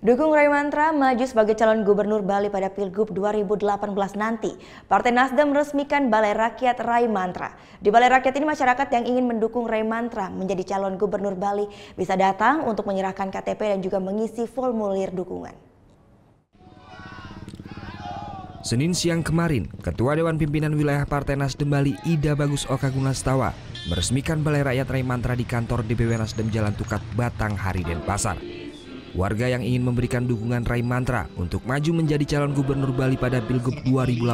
Dukung Ray Mantra maju sebagai calon gubernur Bali pada Pilgub 2018 nanti. Partai Nasdem meresmikan Balai Rakyat Ray Mantra. Di Balai Rakyat ini masyarakat yang ingin mendukung Ray Mantra menjadi calon gubernur Bali bisa datang untuk menyerahkan KTP dan juga mengisi formulir dukungan. Senin siang kemarin, Ketua Dewan Pimpinan Wilayah Partai Nasdem Bali Ida Bagus Oka Gunastawa meresmikan Balai Rakyat Ray Mantra di kantor DPW Nasdem Jalan Tukat, Batanghari, Denpasar. Warga yang ingin memberikan dukungan Ray Mantra untuk maju menjadi calon gubernur Bali pada Pilgub 2018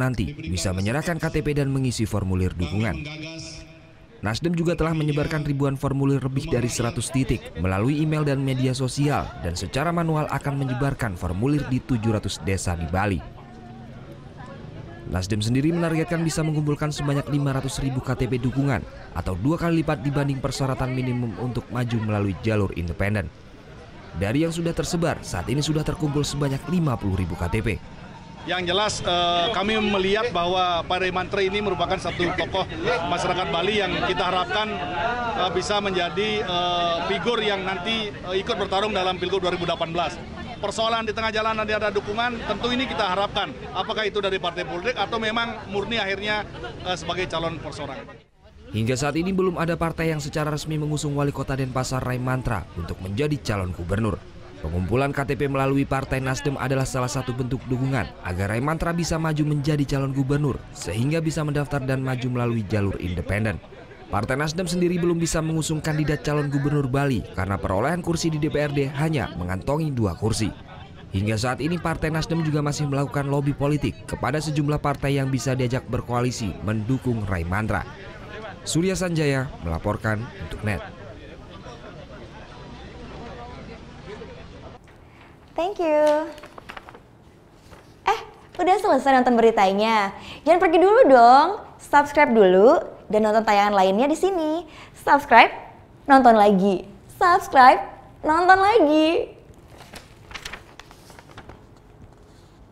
nanti bisa menyerahkan KTP dan mengisi formulir dukungan. Nasdem juga telah menyebarkan ribuan formulir lebih dari 100 titik melalui email dan media sosial dan secara manual akan menyebarkan formulir di 700 desa di Bali. Nasdem sendiri menargetkan bisa mengumpulkan sebanyak 500.000 KTP dukungan atau 2 kali lipat dibanding persyaratan minimum untuk maju melalui jalur independen. Dari yang sudah tersebar, saat ini sudah terkumpul sebanyak 50.000 KTP. Yang jelas kami melihat bahwa Pak Ray Mantra ini merupakan satu tokoh masyarakat Bali yang kita harapkan bisa menjadi figur yang nanti ikut bertarung dalam Pilgub 2018. Persoalan di tengah jalan nanti ada dukungan, tentu ini kita harapkan. Apakah itu dari partai politik atau memang murni akhirnya sebagai calon perseorangan. Hingga saat ini belum ada partai yang secara resmi mengusung wali kota Denpasar Ray Mantra untuk menjadi calon gubernur. Pengumpulan KTP melalui Partai Nasdem adalah salah satu bentuk dukungan agar Ray Mantra bisa maju menjadi calon gubernur sehingga bisa mendaftar dan maju melalui jalur independen. Partai Nasdem sendiri belum bisa mengusung kandidat calon gubernur Bali karena perolehan kursi di DPRD hanya mengantongi 2 kursi. Hingga saat ini Partai Nasdem juga masih melakukan lobi politik kepada sejumlah partai yang bisa diajak berkoalisi mendukung Ray Mantra. Surya Sanjaya melaporkan untuk NET. Thank you. Udah selesai nonton beritanya? Jangan pergi dulu dong. Subscribe dulu dan nonton tayangan lainnya di sini. Subscribe, nonton lagi. Subscribe, nonton lagi.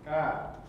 Kak.